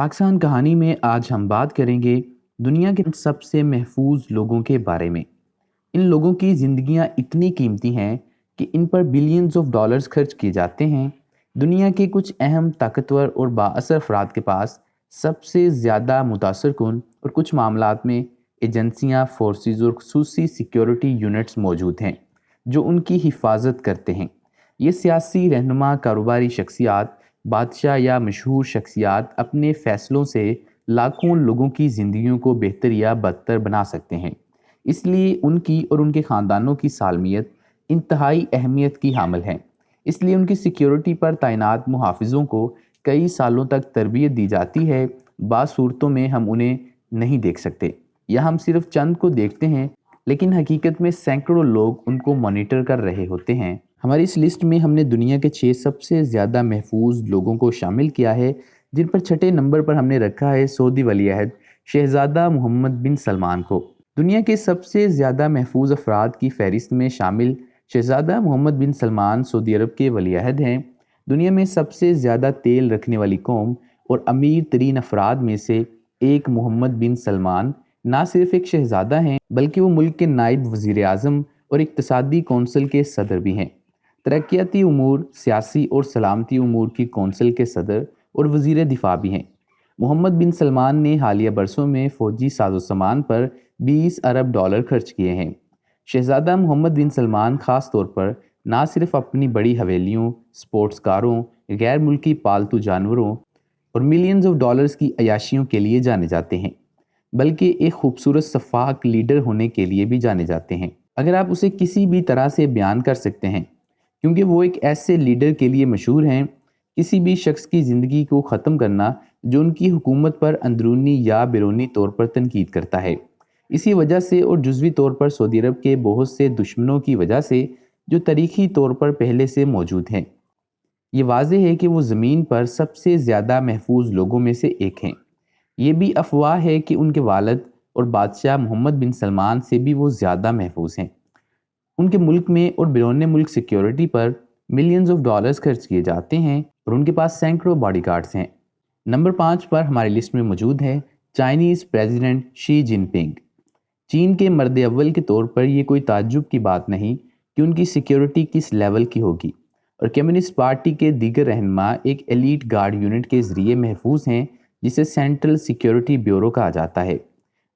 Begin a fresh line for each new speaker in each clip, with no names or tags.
पाकिस्तान कहानी में आज हम बात करेंगे दुनिया के सबसे महफूज लोगों के बारे में। इन लोगों की ज़िंदगियां इतनी कीमती हैं कि इन पर बिलियंस ऑफ डॉलर्स खर्च किए जाते हैं। दुनिया के कुछ अहम ताकतवर और बाअसर अफराद के पास सबसे ज़्यादा मुतासर कुन और कुछ मामलात में एजेंसियां, फोर्सेस और खुसूसी सिक्योरिटी यूनिट्स मौजूद हैं जो उनकी हिफाजत करते हैं। ये सियासी रहनुमा, कारोबारी शख्सियात, बादशाह या मशहूर शख्सियात अपने फ़ैसलों से लाखों लोगों की ज़िंदगियों को बेहतर या बदतर बना सकते हैं। इसलिए उनकी और उनके ख़ानदानों की सालमियत इंतहाई अहमियत की हामिल है। इसलिए उनकी सिक्योरिटी पर तैनात मुहाफ़िज़ों को कई सालों तक तरबियत दी जाती है। बाज़ सूरतों में हम उन्हें नहीं देख सकते या हम सिर्फ चंद को देखते हैं, लेकिन हकीकत में सैकड़ों लोग उनको मॉनिटर कर रहे होते हैं। हमारी इस लिस्ट में हमने दुनिया के 6 सबसे ज़्यादा महफूज लोगों को शामिल किया है, जिन पर छठे नंबर पर हमने रखा है सऊदी वलीअहद शहज़ादा मोहम्मद बिन सलमान को। दुनिया के सबसे ज़्यादा महफूज अफराद की फहरिस्त में शामिल शहज़ादा मोहम्मद बिन सलमान सऊदी अरब के वलीअहद हैं। दुनिया में सबसे ज़्यादा तेल रखने वाली कौम और अमीर तरीन अफराद में से एक मोहम्मद बिन सलमान ना सिर्फ एक शहज़ादा हैं, बल्कि वो मुल्क के नायब वज़ीर आज़म और इक़्तिसादी कौंसिल के सदर भी हैं। तरक्याती उमूर, सियासी और सलामती उमूर की कौंसिल के सदर और वज़ीर दिफा भी हैं। मोहम्मद बिन सलमान ने हालिया बरसों में फ़ौजी साजो सामान पर 20 अरब डॉलर खर्च किए हैं। शहज़ादा मोहम्मद बिन सलमान ख़ास तौर पर ना सिर्फ अपनी बड़ी हवेलियों, स्पोर्ट्स कारों, गैर मुल्की पालतू जानवरों और मिलियंस ऑफ डॉलर्स की अयाशियों के लिए जाने जाते हैं, बल्कि एक खूबसूरत शफाक लीडर होने के लिए भी जाने जाते हैं, अगर आप उसे किसी भी तरह से बयान कर सकते हैं, क्योंकि वो एक ऐसे लीडर के लिए मशहूर हैं। किसी भी शख्स की ज़िंदगी को ख़त्म करना जो उनकी हुकूमत पर अंदरूनी या बैरूनी तौर पर तनकीद करता है। इसी वजह से और जुज़वी तौर पर सऊदी अरब के बहुत से दुश्मनों की वजह से जो तारीख़ी तौर पर पहले से मौजूद हैं, ये वाज़ेह है कि वो ज़मीन पर सबसे ज़्यादा महफूज लोगों में से एक हैं। ये भी अफवाह है कि उनके वालिद और बादशाह मोहम्मद बिन सलमान से भी वो ज़्यादा महफूज हैं। उनके मुल्क में और बैरून मुल्क सिक्योरिटी पर मिलियंस ऑफ डॉलर्स खर्च किए जाते हैं और उनके पास सैकड़ों बॉडीगार्ड्स हैं। नंबर 5 पर हमारी लिस्ट में मौजूद है चाइनीज़ प्रेसिडेंट शी जिनपिंग। चीन के मर्द अव्वल के तौर पर यह कोई ताज्जुब की बात नहीं कि उनकी सिक्योरिटी किस लेवल की होगी, और कम्युनिस्ट पार्टी के दीगर रहनुमा एक एलीट गार्ड यूनिट के ज़रिए महफूज हैं जिसे सेंट्रल सिक्योरिटी ब्यूरो कहा जाता है,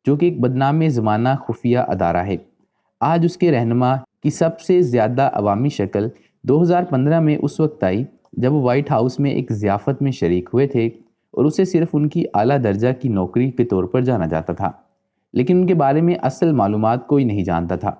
जो कि एक बदनाम ज़माना खुफिया अदारा है। आज उसके रहनुमा की सबसे ज़्यादा अवामी शक्ल 2015 में उस वक्त आई जब वो वाइट हाउस में एक ज़ियाफ़त में शरीक हुए थे और उसे सिर्फ उनकी आला दर्जा की नौकरी के तौर पर जाना जाता था, लेकिन उनके बारे में असल मालूमात कोई नहीं जानता था।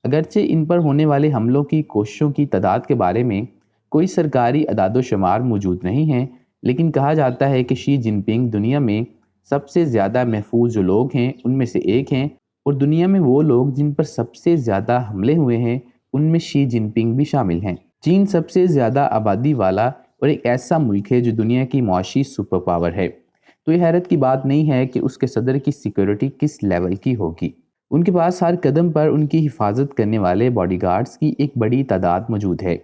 अगरचे इन पर होने वाले हमलों की कोशिशों की तादाद के बारे में कोई सरकारी अदाद व शुमार मौजूद नहीं है, लेकिन कहा जाता है कि शी जिनपिंग दुनिया में सबसे ज़्यादा महफूज जो लोग हैं उनमें से एक हैं, और दुनिया में वो लोग जिन पर सबसे ज़्यादा हमले हुए हैं उनमें शी जिनपिंग भी शामिल हैं। चीन सबसे ज़्यादा आबादी वाला और एक ऐसा मुल्क है जो दुनिया की मुआशी सुपर पावर है, तो ये हैरत की बात नहीं है कि उसके सदर की सिक्योरिटी किस लेवल की होगी। उनके पास हर कदम पर उनकी हिफाजत करने वाले बॉडीगार्ड्स की एक बड़ी तादाद मौजूद है,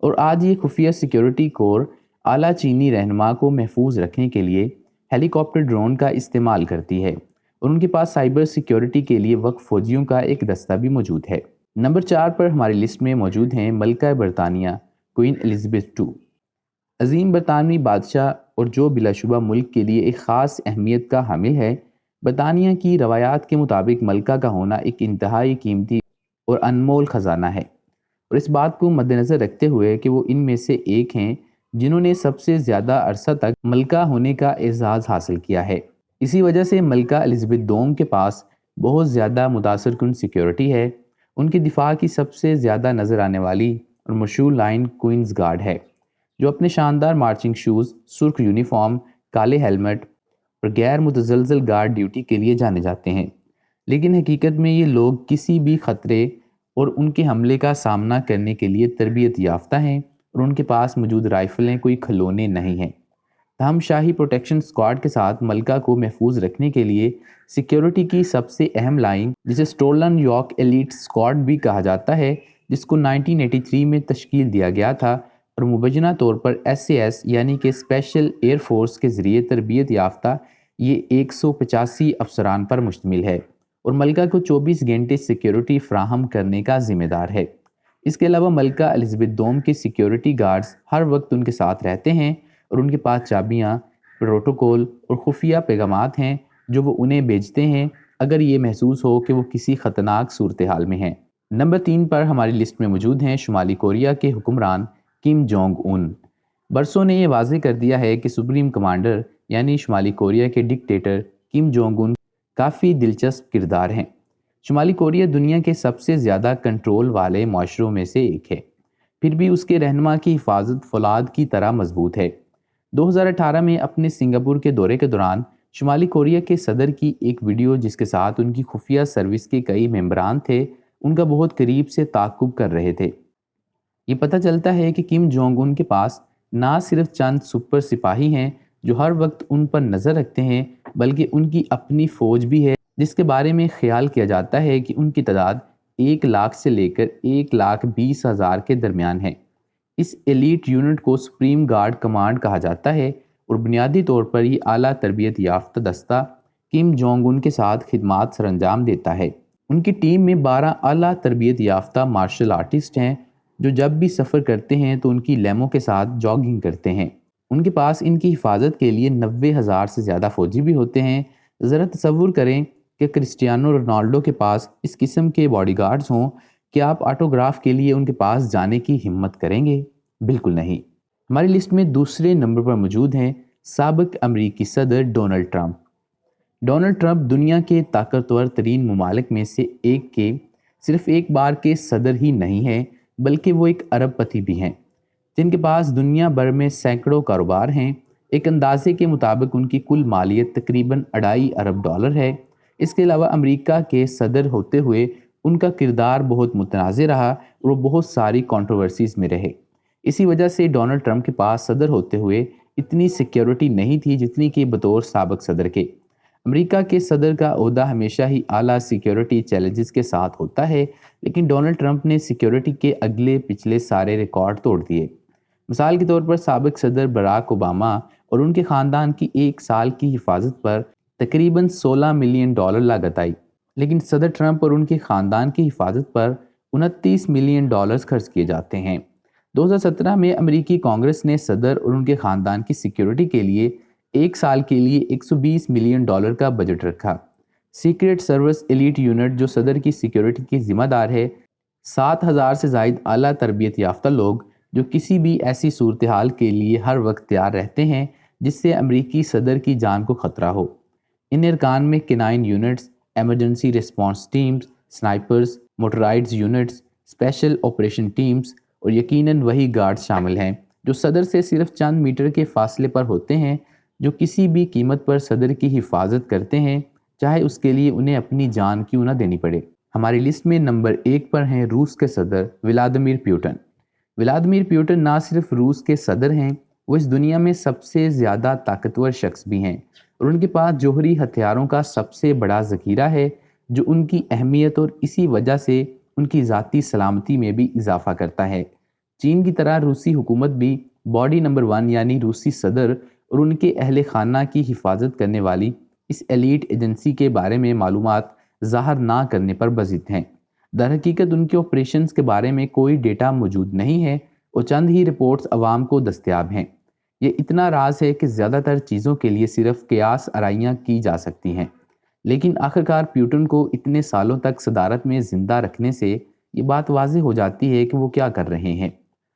और आज ये खुफिया सिक्योरिटी कोर आला चीनी रहनुमा को महफूज रखने के लिए हेलीकॉप्टर ड्रोन का इस्तेमाल करती है, और उनके पास साइबर सिक्योरिटी के लिए वक्फ फौजियों का एक दस्ता भी मौजूद है। नंबर 4 पर हमारी लिस्ट में मौजूद हैं मलका बरतानिया क्वीन एलिज़ाबेथ II। अजीम बरतानवी बादशाह और जो बिलाशुबा मुल्क के लिए एक ख़ास अहमियत का हामिल है। बरतानिया की रवायात के मुताबिक मलका का होना एक इंतहाई कीमती और अनमोल ख़जाना है, और इस बात को मद्देनज़र रखते हुए कि वो इनमें से एक हैं जिन्होंने सबसे ज़्यादा अरसा तक मलका होने का एजाज़ हासिल किया है। इसी वजह से मलका एलिज़ाबेथ II के पास बहुत ज़्यादा मुतासर कुन सिक्योरिटी है। उनकी दिफा की सबसे ज़्यादा नज़र आने वाली और मशहूर लाइन क्वींस गार्ड है, जो अपने शानदार मार्चिंग शूज़, सुर्ख यूनिफॉर्म, काले हेलमेट और गैर मुतज़लज़ल गार्ड ड्यूटी के लिए जाने जाते हैं। लेकिन हकीकत में ये लोग किसी भी ख़तरे और उनके हमले का सामना करने के लिए तरबियत याफ्ता हैं, और उनके पास मौजूद राइफ़लें कोई खिलौने नहीं हैं। तहम शाही प्रोटेक्शन स्क्वाड के साथ मलका को महफूज रखने के लिए सिक्योरिटी की सबसे अहम लाइन, जिसे स्टोलन यॉर्क एलीट स्क्वाड भी कहा जाता है, जिसको 1983 में तश्कील दिया गया था, اور مبینہ طور پر SAS یعنی کہ اسپیشل ایئر فورس کے ذریعے تربیت یافتہ یہ 185 افسران پر مشتمل ہے اور ملکہ کو 24 گھنٹے سیکیورٹی فراہم کرنے کا ذمہ دار ہے۔ اس کے علاوہ ملکہ الزبتھ دوم کے سیکیورٹی گارڈز ہر وقت ان کے ساتھ رہتے ہیں اور ان کے پاس چابیاں، پروٹوکول اور خفیہ پیغامات ہیں جو وہ انہیں بھیجتے ہیں اگر یہ محسوس ہو کہ وہ کسی خطرناک صورتحال میں ہیں۔ نمبر 3 پر ہماری لسٹ میں موجود ہیں شمالی کوریا کے حکمران کم جونگ ان۔ برسوں نے یہ واضح کر دیا ہے کہ سپریم کمانڈر یعنی شمالی کوریا کے ڈکٹیٹر کم جونگ ان کافی دلچسپ کردار ہیں۔ شمالی کوریا دنیا کے سب سے زیادہ کنٹرول والے معاشروں میں سے ایک ہے، پھر بھی اس کے رہنما کی حفاظت فولاد کی طرح مضبوط ہے۔ 2018 میں اپنے سنگاپور کے دورے کے دوران شمالی کوریا کے صدر کی ایک ویڈیو جس کے ساتھ ان کی خفیہ سروس کے کئی ممبران تھے ان کا بہت قریب سے تعاقب کر رہے تھے۔ یہ پتہ چلتا ہے کہ کم جونگ ان کے پاس نہ صرف چند سپر سپاہی ہیں جو ہر وقت ان پر نظر رکھتے ہیں، بلکہ ان کی اپنی فوج بھی ہے جس کے بارے میں خیال کیا جاتا ہے کہ ان کی تعداد 1 لاکھ سے لے کر 1,20,000 کے درمیان ہے۔ اس ایلیٹ یونٹ کو سپریم گارڈ کمانڈ کہا جاتا ہے اور بنیادی طور پر یہ اعلیٰ تربیت یافتہ دستہ کم جونگ ان کے ساتھ خدمات سر انجام دیتا ہے۔ ان کی ٹیم میں 12 اعلیٰ تربیت یافتہ مارشل آرٹسٹ ہیں جو جب بھی سفر کرتے ہیں تو ان کی لیموں کے ساتھ جاگنگ کرتے ہیں۔ ان کے پاس ان کی حفاظت کے لیے 90,000 سے زیادہ فوجی بھی ہوتے ہیں۔ ذرا تصور کریں کہ کرسٹیانو رونالڈو کے پاس اس قسم کے باڈی گارڈز ہوں، کیا آپ آٹوگراف کے لیے ان کے پاس جانے کی ہمت کریں گے؟ بالکل نہیں۔ ہماری لسٹ میں دوسرے نمبر پر موجود ہیں سابق امریکی صدر ڈونلڈ ٹرمپ۔ ڈونلڈ ٹرمپ دنیا کے طاقتور ترین ممالک میں سے ایک کے صرف ایک بار کے صدر ہی نہیں ہیں بلکہ وہ ایک ارب پتی بھی ہیں جن کے پاس دنیا بھر میں سینکڑوں کاروبار ہیں۔ ایک اندازے کے مطابق ان کی کل مالیت تقریباً $2.5 ارب ہے۔ اس کے علاوہ امریکہ کے صدر ہوتے ہوئے ان کا کردار بہت متنازع رہا اور وہ بہت ساری کنٹروورسیز میں رہے۔ اسی وجہ سے ڈونلڈ ٹرمپ کے پاس صدر ہوتے ہوئے اتنی سیکیورٹی نہیں تھی جتنی کہ بطور سابق صدر کے۔ امریکہ کے صدر کا عہدہ ہمیشہ ہی اعلیٰ سیکیورٹی چیلنجز کے ساتھ ہوتا ہے، لیکن ڈونلڈ ٹرمپ نے سیکیورٹی کے اگلے پچھلے سارے ریکارڈ توڑ دیے۔ مثال کے طور پر سابق صدر براک اوباما اور ان کے خاندان کی 1 سال کی حفاظت پر تقریباً $16 ملین لاگت آئی، لیکن صدر ٹرمپ اور ان کے خاندان کی حفاظت پر $29 ملین خرچ کیے جاتے ہیں۔ 2017 میں امریکی کانگریس نے صدر اور ان کے خاندان کی سیکیورٹی کے لیے 1 سال کے لیے $120 ملین کا بجٹ رکھا۔ سیکریٹ سروس ایلیٹ یونٹ جو صدر کی سیکیورٹی کی ذمہ دار ہے، 7,000 سے زائد اعلیٰ تربیت یافتہ لوگ جو کسی بھی ایسی صورتحال کے لیے ہر وقت تیار رہتے ہیں جس سے امریکی صدر کی جان کو خطرہ ہو۔ ان ارکان میں canine units, emergency response teams, snipers, motorised units, special operation teams اور یقیناً وہی گارڈ شامل ہیں جو صدر سے صرف چند میٹر کے فاصلے پر ہوتے ہیں، جو کسی بھی قیمت پر صدر کی حفاظت کرتے ہیں، چاہے اس کے لیے انہیں اپنی جان کیوں نہ دینی پڑے۔ ہماری لسٹ میں نمبر 1 پر ہیں روس کے صدر ولادیمیر پیوٹن۔ ولادیمیر پیوٹن نہ صرف روس کے صدر ہیں، وہ اس دنیا میں سب سے زیادہ طاقتور شخص بھی ہیں اور ان کے پاس جوہری ہتھیاروں کا سب سے بڑا ذخیرہ ہے جو ان کی اہمیت اور اسی وجہ سے ان کی ذاتی سلامتی میں بھی اضافہ کرتا ہے۔ چین کی طرح روسی حکومت بھی باڈی نمبر 1 یعنی روسی صدر اور ان کے اہل خانہ کی حفاظت کرنے والی اس ایلیٹ ایجنسی کے بارے میں معلومات ظاہر نہ کرنے پر بضد ہیں۔ در حقیقت ان کے آپریشنز کے بارے میں کوئی ڈیٹا موجود نہیں ہے اور چند ہی رپورٹس عوام کو دستیاب ہیں۔ یہ اتنا راز ہے کہ زیادہ تر چیزوں کے لیے صرف قیاس آرائیاں کی جا سکتی ہیں، لیکن آخرکار پیوٹن کو اتنے سالوں تک صدارت میں زندہ رکھنے سے یہ بات واضح ہو جاتی ہے کہ وہ کیا کر رہے ہیں۔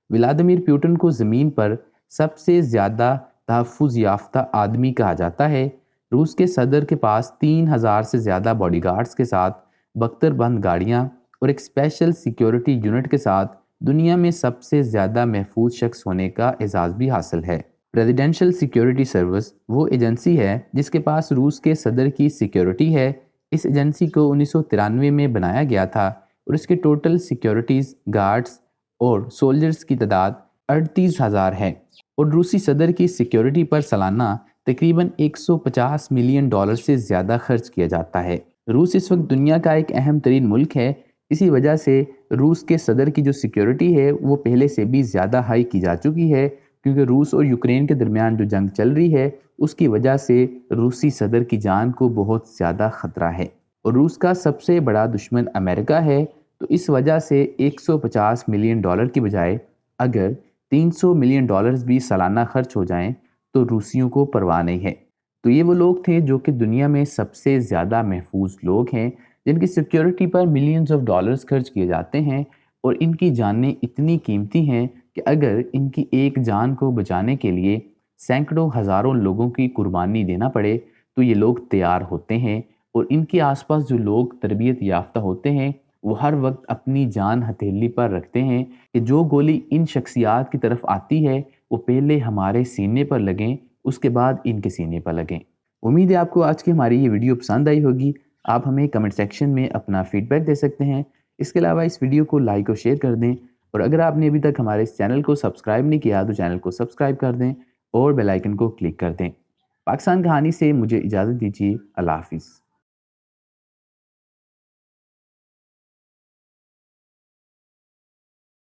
ولادیمیر پیوٹن کو زمین پر سب سے زیادہ تحفظ یافتہ آدمی کہا جاتا ہے۔ روس کے صدر کے پاس 3,000 سے زیادہ باڈی گارڈز کے ساتھ بختر بند گاڑیاں اور ایک اسپیشل سیکیورٹی یونٹ کے ساتھ دنیا میں سب سے زیادہ محفوظ شخص ہونے کا اعزاز بھی حاصل ہے۔ پریزیڈینشل سیکیورٹی سروس وہ ایجنسی ہے جس کے پاس روس کے صدر کی سیکیورٹی ہے۔ اس ایجنسی کو 1993 میں بنایا گیا تھا اور اس کے ٹوٹل سیکیورٹیز گارڈز اور سولجرز کی تعداد 38,000 ہے اور روسی صدر کی سیکیورٹی پر سالانہ تقریباً $150 ملین سے زیادہ خرچ کیا جاتا ہے۔ روس اس وقت دنیا کا ایک اہم ترین ملک ہے इसी वजह से रूस के सदर की जो सिक्योरिटी है वो पहले से भी ज़्यादा हाई की जा चुकी है, क्योंकि रूस और यूक्रेन के दरमियान जो जंग चल रही है उसकी वजह से रूसी सदर की जान को बहुत ज़्यादा ख़तरा है। और रूस का सबसे बड़ा दुश्मन अमेरिका है, तो इस वजह से 150 मिलियन डॉलर की बजाय अगर 300 मिलियन डॉलर्स भी सालाना खर्च हो जाएं तो रूसियों को परवाह नहीं है। तो ये वो लोग थे जो कि दुनिया में सबसे ज़्यादा महफूज लोग हैं, जिनकी सिक्योरिटी पर मिलियंस ऑफ डॉलर्स खर्च किए जाते हैं, और इनकी जानें इतनी कीमती हैं कि अगर इनकी एक जान को बचाने के लिए सैकड़ों हज़ारों लोगों की कुर्बानी देना पड़े तो ये लोग तैयार होते हैं। और इनके आसपास जो लोग तरबियत याफ्ता होते हैं वो हर वक्त अपनी जान हथेली पर रखते हैं कि जो गोली इन शख्सियात की तरफ आती है वो पहले हमारे सीने पर लगें, उसके बाद इनके सीने पर लगें। उम्मीद है आपको आज की हमारी ये वीडियो पसंद आई होगी। आप हमें कमेंट सेक्शन में अपना फीडबैक दे सकते हैं। इसके अलावा इस वीडियो को लाइक और शेयर कर दें, और अगर आपने अभी तक हमारे इस चैनल को सब्सक्राइब नहीं किया तो चैनल को सब्सक्राइब कर दें और बेल आइकन को क्लिक कर दें। पाकिस्तान कहानी से मुझे इजाज़त दीजिए। अल्लाह हाफिज़।